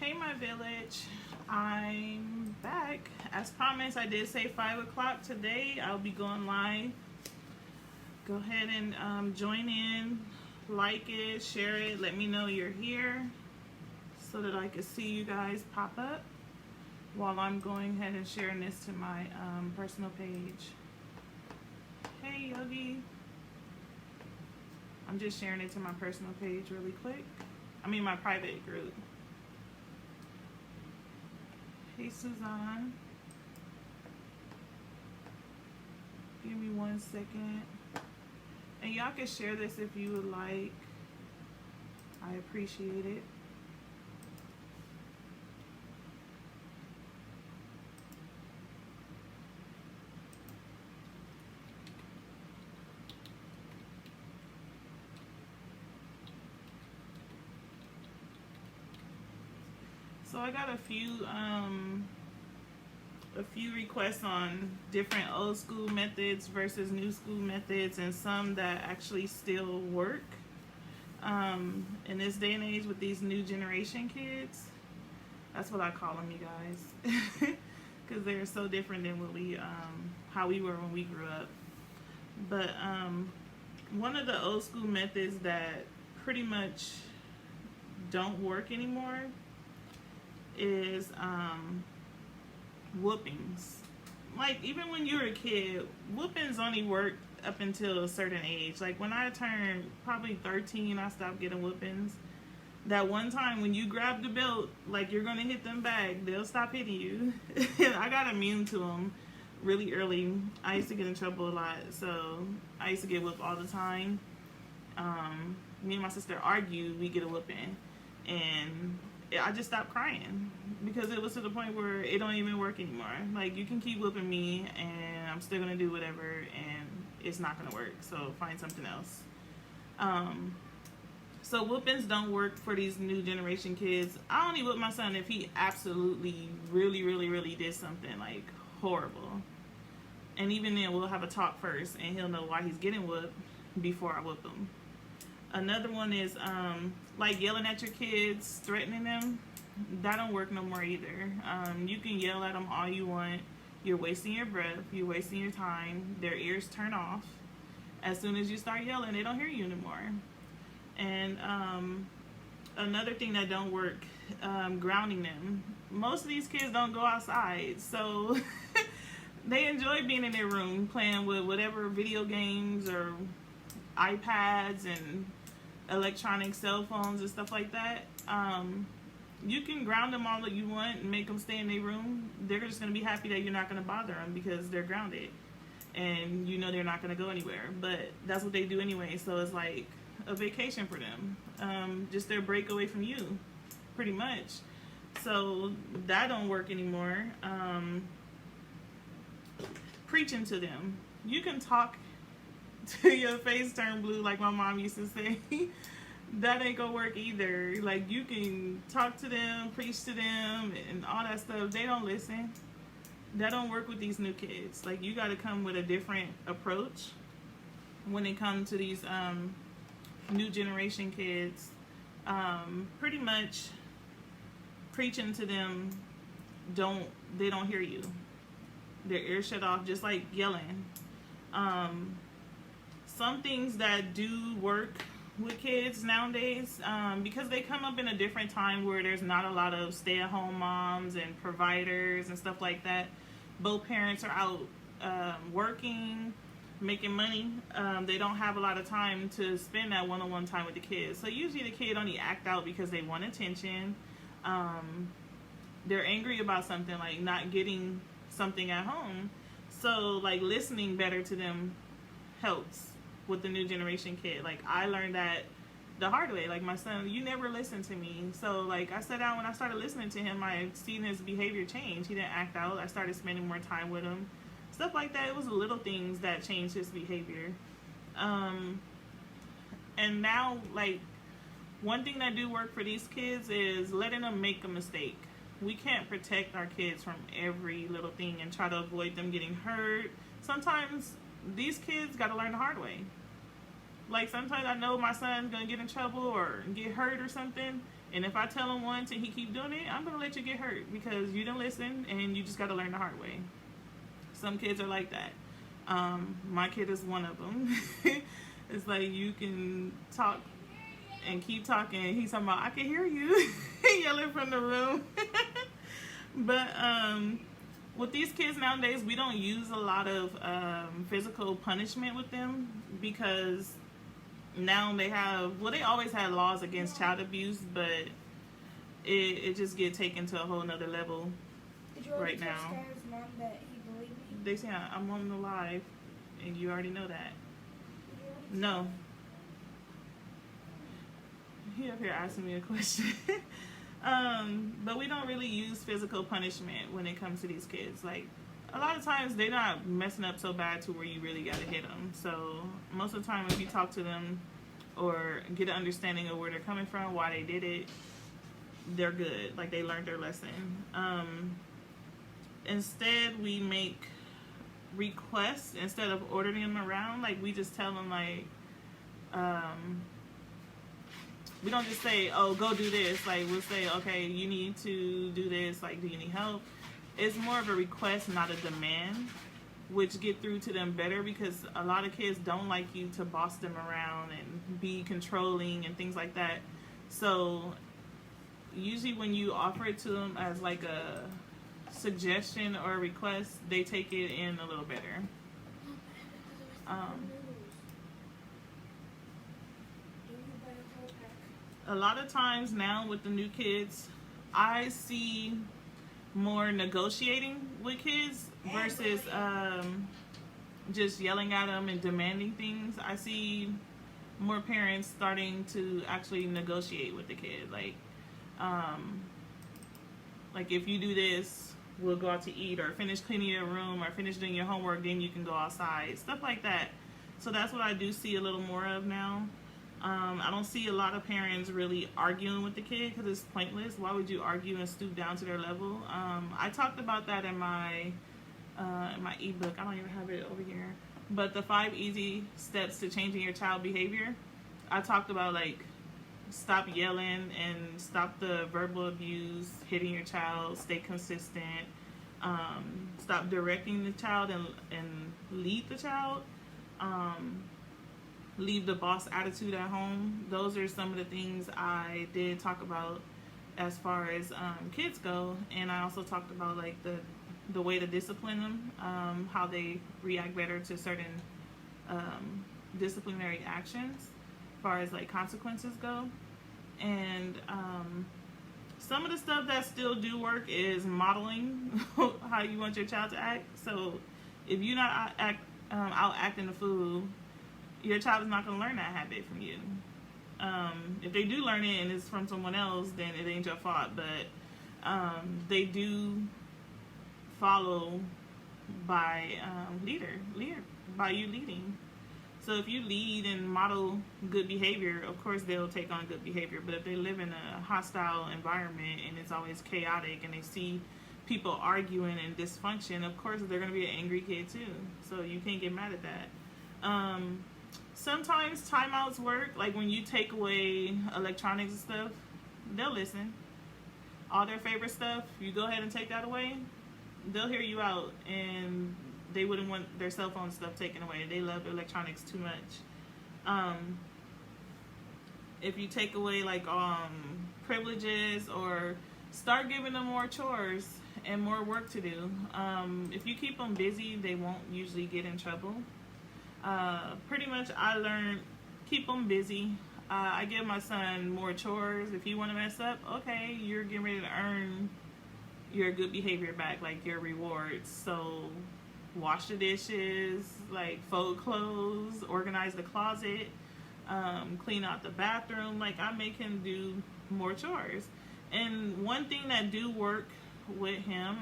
Hey my village, I'm back. As promised, I did say 5 o'clock today. I'll be going live. Go ahead and join in, like it, share it, let me know you're here so that I can see you guys pop up while I'm going ahead and sharing this to my personal page. Hey Yogi. I'm just sharing it to my personal page really quick. I mean my private group. Hey Suzanne. Give me 1 second. And y'all can share this if you would like. I appreciate it. So I got a few requests on different old school methods versus new school methods, and some that actually still work in this day and age with these new generation kids. That's what I call them, you guys, because they're so different than what we how we were when we grew up. But one of the old school methods that pretty much don't work anymore is whoopings. Like, even when you were a kid, whoopings only worked up until a certain age. Like, when I turned probably 13, I stopped getting whoopings. That one time when you grab the belt, like you're gonna hit them back, they'll stop hitting you. I got immune to them really early. I used to get in trouble a lot, so I used to get whooped all the time. Me and my sister argue, we get a whooping, and I just stopped crying because it was to the point where it don't even work anymore. Like, you can keep whooping me and I'm still gonna do whatever, and it's not gonna work, so find something else. So whoopings don't work for these new generation kids. I only whoop my son if he absolutely really did something like horrible, and even then we'll have a talk first and he'll know why he's getting whooped before I whoop him. Another one is like yelling at your kids, threatening them. That don't work no more either. You can yell at them all you want. You're wasting your breath. You're wasting your time. Their ears turn off. As soon as you start yelling, they don't hear you anymore. And another thing that don't work, grounding them. Most of these kids don't go outside, so they enjoy being in their room playing with whatever video games or iPads and electronic cell phones and stuff like that. You can ground them all that you want and make them stay in their room. They're just going to be happy that you're not going to bother them because they're grounded and you know they're not going to go anywhere, but that's what they do anyway. So it's like a vacation for them, just their break away from you pretty much. So that don't work anymore. Preaching to them. You can talk till your face turn blue, like my mom used to say. That ain't gonna work either. Like, you can talk to them, preach to them, and all that stuff. They don't listen. That don't work with these new kids. Like, you gotta come with a different approach when it comes to these new generation kids. Pretty much preaching to them, they don't hear you. Their ears shut off, just like yelling. Some things that do work with kids nowadays, because they come up in a different time where there's not a lot of stay-at-home moms and providers and stuff like that. Both parents are out working, making money. They don't have a lot of time to spend that one-on-one time with the kids. So usually the kid only act out because they want attention. They're angry about something, like not getting something at home. So like listening better to them helps with the new generation kid. Like, I learned that the hard way. Like, my son, you never listened to me. So like, I sat down, when I started listening to him, I seen his behavior change. He didn't act out. I started spending more time with him, stuff like that. It was little things that changed his behavior. And now, like, one thing that do work for these kids is letting them make a mistake. We can't protect our kids from every little thing and try to avoid them getting hurt. Sometimes these kids got to learn the hard way. Like sometimes I know my son's gonna get in trouble or get hurt or something, and if I tell him once and he keep doing it, I'm gonna let you get hurt because you didn't listen and you just gotta learn the hard way. Some kids are like that. My kid is one of them. It's like you can talk and keep talking. He's talking about, I can hear you yelling from the room. But with these kids nowadays, we don't use a lot of physical punishment with them because now they have, well, they always had laws against child abuse, but it just get taken to a whole nother level. Did you already right tell now. Skylar's mom that he believed me? They say I'm on the live, and you already know that. Did you already No. He up here asking me a question. But we don't really use physical punishment when it comes to these kids. Like, a lot of times they're not messing up so bad to where you really gotta hit them. So most of the time, if you talk to them or get an understanding of where they're coming from, why they did it, they're good. Like, they learned their lesson. Instead, we make requests instead of ordering them around. Like, we just tell them, like, we don't just say, oh, go do this. Like, we'll say, okay, you need to do this. Like, do you need help? It's more of a request, not a demand, which get through to them better because a lot of kids don't like you to boss them around and be controlling and things like that. So usually when you offer it to them as like a suggestion or a request, they take it in a little better. A lot of times now with the new kids, I see more negotiating with kids versus just yelling at them and demanding things. I see more parents starting to actually negotiate with the kid. Like if you do this, we'll go out to eat, or finish cleaning your room, or finish doing your homework, then you can go outside. Stuff like that. So that's what I do see a little more of now. I don't see a lot of parents really arguing with the kid because it's pointless. Why would you argue and stoop down to their level? I talked about that in my ebook. I don't even have it over here. But the 5 easy steps to changing your child behavior. I talked about like stop yelling and stop the verbal abuse, hitting your child, stay consistent, stop directing the child and lead the child. Leave the boss attitude at home. Those are some of the things I did talk about as far as kids go. And I also talked about like the way to discipline them, how they react better to certain disciplinary actions as far as like consequences go. And some of the stuff that still do work is modeling how you want your child to act. So if you're not out acting the fool, your child is not going to learn that habit from you. If they do learn it and it's from someone else, then it ain't your fault. But they do follow by by you leading. So if you lead and model good behavior, of course they'll take on good behavior. But if they live in a hostile environment and it's always chaotic and they see people arguing and dysfunction, of course they're going to be an angry kid too. So you can't get mad at that. Sometimes timeouts work. Like when you take away electronics and stuff, they'll listen. All their favorite stuff, you go ahead and take that away, they'll hear you out, and they wouldn't want their cell phone stuff taken away. They love electronics too much. If you take away like privileges or start giving them more chores and more work to do, if you keep them busy, they won't usually get in trouble. Pretty much I learned keep them busy. I give my son more chores. If you want to mess up, okay, you're getting ready to earn your good behavior back, like your rewards. So wash the dishes, like fold clothes, organize the closet, clean out the bathroom. Like I make him do more chores. And one thing that do work with him,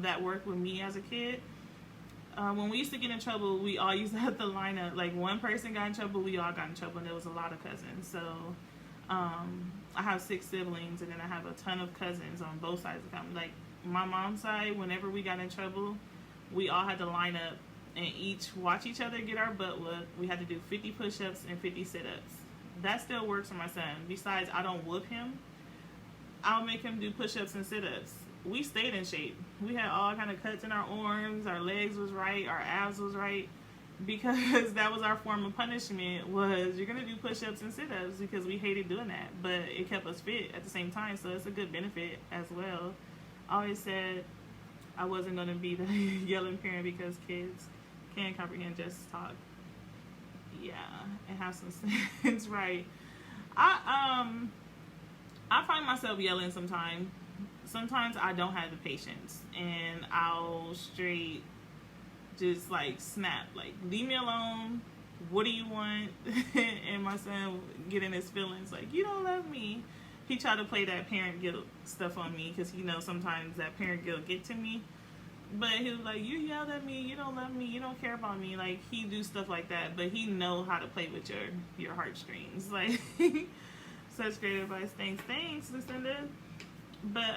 that worked with me as a kid, when we used to get in trouble, we all used to have to line up. Like one person got in trouble, we all got in trouble, and there was a lot of cousins. So I have 6 siblings, and then I have a ton of cousins on both sides of the family. Like my mom's side, whenever we got in trouble, we all had to line up and each watch each other get our butt whooped. We had to do 50 push-ups and 50 sit-ups. That still works for my son. Besides, I don't whoop him. I'll make him do push-ups and sit-ups. We stayed in shape. We had all kind of cuts in our arms. Our legs was right. Our abs was right. Because that was our form of punishment, was you're going to do push-ups and sit-ups, because we hated doing that. But it kept us fit at the same time, so it's a good benefit as well. I always said I wasn't going to be the yelling parent because kids can't comprehend just talk. Yeah, and have some sense, right? I find myself yelling sometimes. Sometimes I don't have the patience, and I'll straight just like snap, like, leave me alone. What do you want? And my son get in his feelings, like, you don't love me. He tried to play that parent guilt stuff on me, because he knows sometimes that parent guilt get to me. But he was like, you yelled at me, you don't love me, you don't care about me. Like, he do stuff like that, but he know how to play with your heartstrings. Like, such great advice. Thanks, Lucinda. But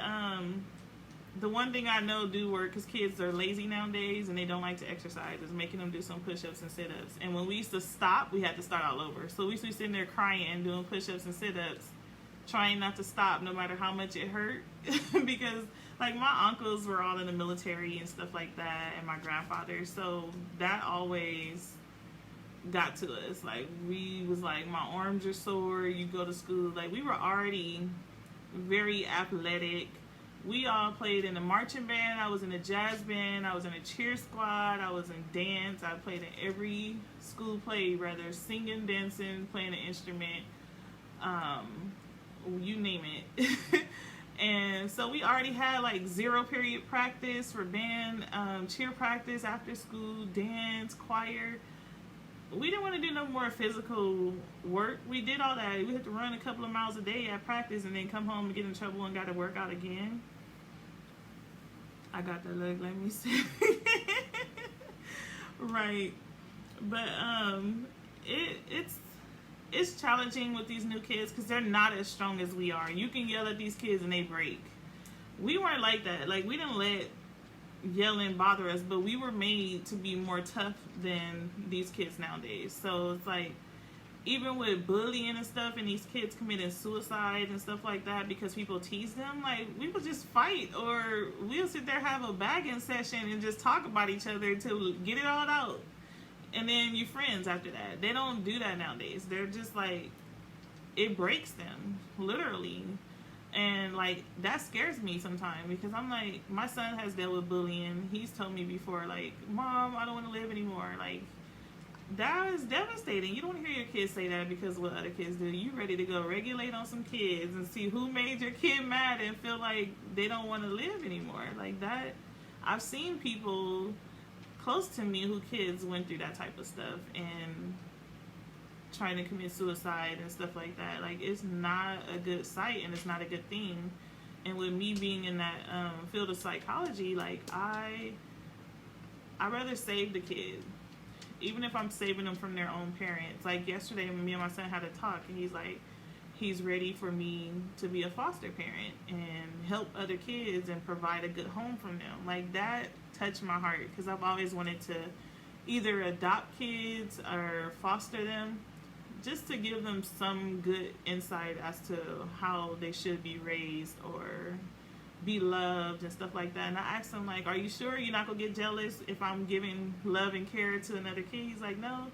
the one thing I know do work, because kids are lazy nowadays and they don't like to exercise, is making them do some push-ups and sit-ups. And when we used to stop, we had to start all over. So we used to be sitting there crying and doing push-ups and sit-ups, trying not to stop no matter how much it hurt. Because, like, my uncles were all in the military and stuff like that, and my grandfather. So that always got to us. Like, we was like, my arms are sore, you go to school. Like, we were already very athletic. We all played in a marching band. I was in a jazz band. I was in a cheer squad. I was in dance. I played in every school play, rather singing, dancing, playing an instrument, you name it. And so we already had like 0 period practice for band, cheer practice, after school, dance, choir. We didn't want to do no more physical work. We did all that. We had to run a couple of miles a day at practice and then come home and get in trouble and got to work out again. I got that look, let me see. Right. But it's challenging with these new kids, because they're not as strong as we are. You can yell at these kids and they break. We weren't like that. Like, we didn't let yelling bother us, but we were made to be more tough than these kids nowadays. So it's like, even with bullying and stuff, and these kids committing suicide and stuff like that because people tease them, like, we would just fight, or we'll sit there, have a bagging session and just talk about each other to get it all out, and then you're friends after that. They don't do that nowadays. They're just like, it breaks them, literally. And like, that scares me sometimes, because I'm like, my son has dealt with bullying. He's told me before, like, Mom, I don't want to live anymore. Like, that is devastating. You don't want to hear your kids say that, because what other kids do. You ready to go regulate on some kids and see who made your kid mad and feel like they don't want to live anymore. Like that, I've seen people close to me who kids went through that type of stuff and trying to commit suicide and stuff like that. Like, it's not a good sight, and it's not a good thing. And with me being in that field of psychology, like, I'd rather save the kid, even if I'm saving them from their own parents. Like, yesterday, me and my son had a talk, and he's like, he's ready for me to be a foster parent and help other kids and provide a good home for them. Like, that touched my heart, because I've always wanted to either adopt kids or foster them, just to give them some good insight as to how they should be raised or be loved and stuff like that. And I asked him, like, are you sure you're not gonna get jealous if I'm giving love and care to another kid? He's like, no,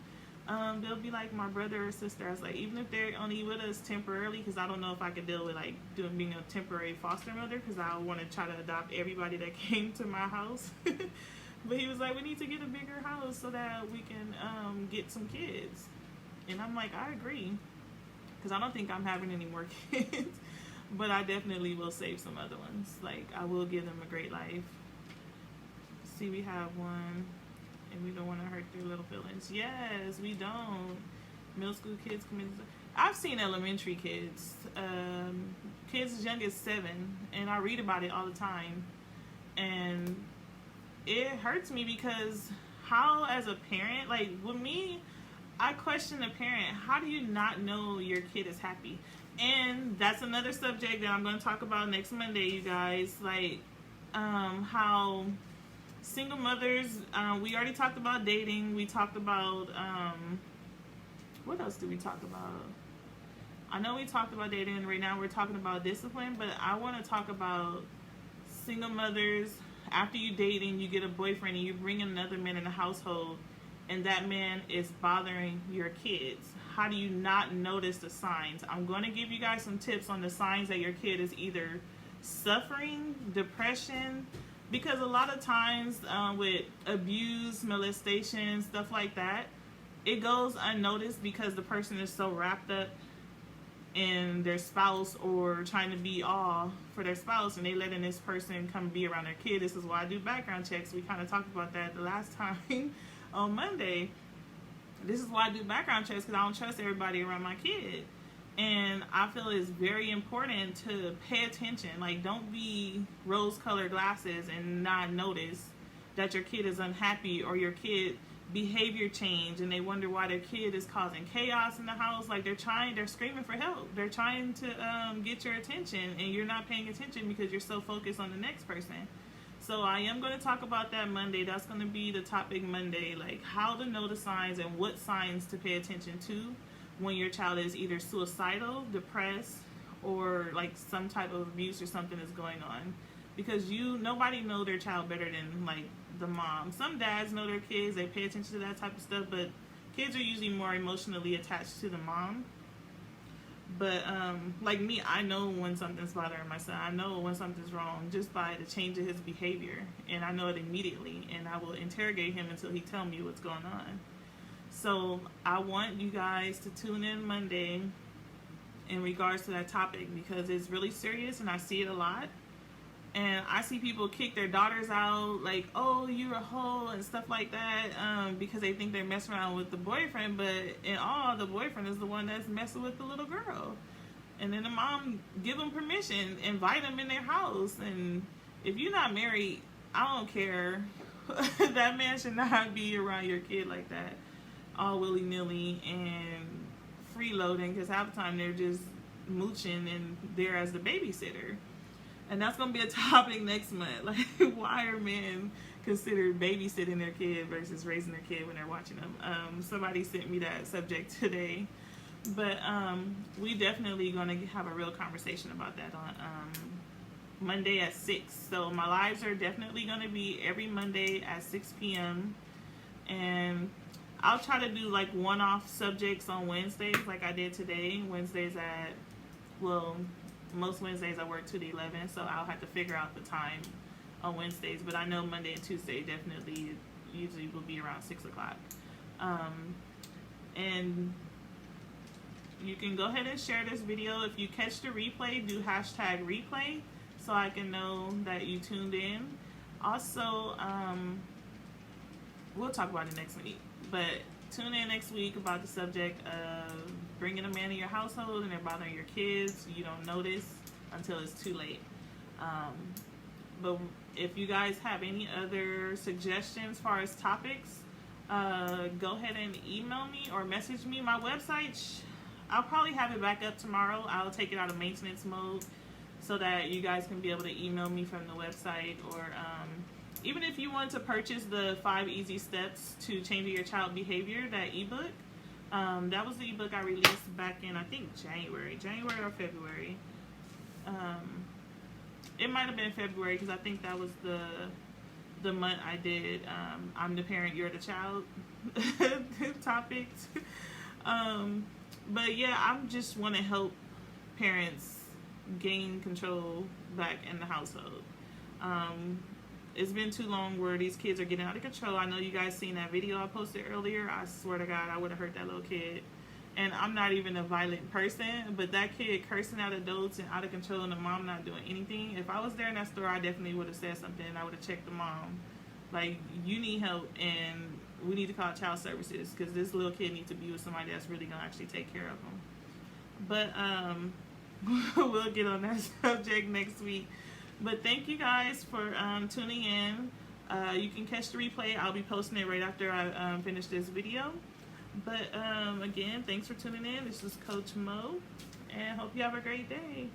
they'll be like my brother or sister. I was like, even if they're only with us temporarily, because I don't know if I could deal with like being a temporary foster mother, because I want to try to adopt everybody that came to my house. But he was like, we need to get a bigger house so that we can get some kids. And I'm like, I agree, because I don't think I'm having any more kids. But I definitely will save some other ones. Like, I will give them a great life. See, we have one, and we don't want to hurt their little feelings. Yes, we don't. Middle school kids commit. I've seen elementary kids, kids as young as 7, and I read about it all the time. And it hurts me, because how, as a parent, like, with me, I question the parent. How do you not know your kid is happy? And that's another subject that I'm going to talk about next Monday, you guys. Like, how Single mothers, we already talked about dating. We talked about, what else did we talk about? I know we talked about dating, and right now we're talking about discipline, but I want to talk about single mothers. After you dating, you get a boyfriend, and you bring another man in the household, and that man is bothering your kids. How do you not notice the signs? I'm going to give you guys some tips on the signs that your kid is either suffering, depression, because a lot of times with abuse, molestation, stuff like that, it goes unnoticed because the person is so wrapped up in their spouse or trying to be all for their spouse, and they letting this person come be around their kid. This is why I do background checks. We kind of talked about that the last time on Monday. This is why I do background checks, because I don't trust everybody around my kid. And I feel it's very important to pay attention. Like, don't be rose-colored glasses and not notice that your kid is unhappy, or your kid behavior change, and they wonder why their kid is causing chaos in the house. Like, they're screaming for help. They're trying to get your attention, and you're not paying attention because you're so focused on the next person. So I am going to talk about that Monday. That's going to be the topic Monday, like how to know the signs and what signs to pay attention to when your child is either suicidal, depressed, or like some type of abuse or something is going on. Because nobody know their child better than like the mom. Some dads know their kids, they pay attention to that type of stuff, but kids are usually more emotionally attached to the mom. But like me, I know when something's bothering my son. I know when something's wrong just by the change of his behavior, and I know it immediately, and I will interrogate him until he tells me what's going on. So I want you guys to tune in Monday in regards to that topic, because it's really serious and I see it a lot. And I see people kick their daughters out, like, oh, you're a hoe and stuff like that, because they think they're messing around with the boyfriend. But in all, the boyfriend is the one that's messing with the little girl. And then the mom give them permission, invite them in their house. And if you're not married, I don't care. That man should not be around your kid like that, all willy-nilly and freeloading, because half the time they're just mooching and there as the babysitter. And that's going to be a topic next month. Like, why are men considered babysitting their kid versus raising their kid when they're watching them? Somebody sent me that subject today. But we definitely going to have a real conversation about that on Monday at 6. So my lives are definitely going to be every Monday at 6 p.m. And I'll try to do like one-off subjects on Wednesdays like I did today. Most Wednesdays I work 2 to 11, so I'll have to figure out the time on Wednesdays. But I know Monday and Tuesday definitely usually will be around 6 o'clock. And you can go ahead and share this video. If you catch the replay, do hashtag replay so I can know that you tuned in. Also, we'll talk about it next week. But tune in next week about the subject of bringing a man in your household and they're bothering your kids. You don't notice until it's too late. But if you guys have any other suggestions as far as topics, go ahead and email me or message me. My website, I'll probably have it back up tomorrow. I'll take it out of maintenance mode so that you guys can be able to email me from the website, or even if you want to purchase the 5 Easy Steps to Changing Your Child Behavior, that ebook. That was the ebook I released back in, I think, January or February. It might have been February, because I think that was the month I did I'm the Parent, You're the Child topics. But yeah, I just want to help parents gain control back in the household. It's been too long where these kids are getting out of control. I know you guys seen that video I posted earlier. I swear to God, I would have hurt that little kid. And I'm not even a violent person, but that kid cursing out adults and out of control and the mom not doing anything. If I was there in that store, I definitely would have said something. I would have checked the mom. Like, you need help and we need to call child services, because this little kid needs to be with somebody that's really going to actually take care of him. But we'll get on that subject next week. But thank you guys for tuning in. You can catch the replay. I'll be posting it right after I finish this video. But again, thanks for tuning in. This is Coach Mo, and hope you have a great day.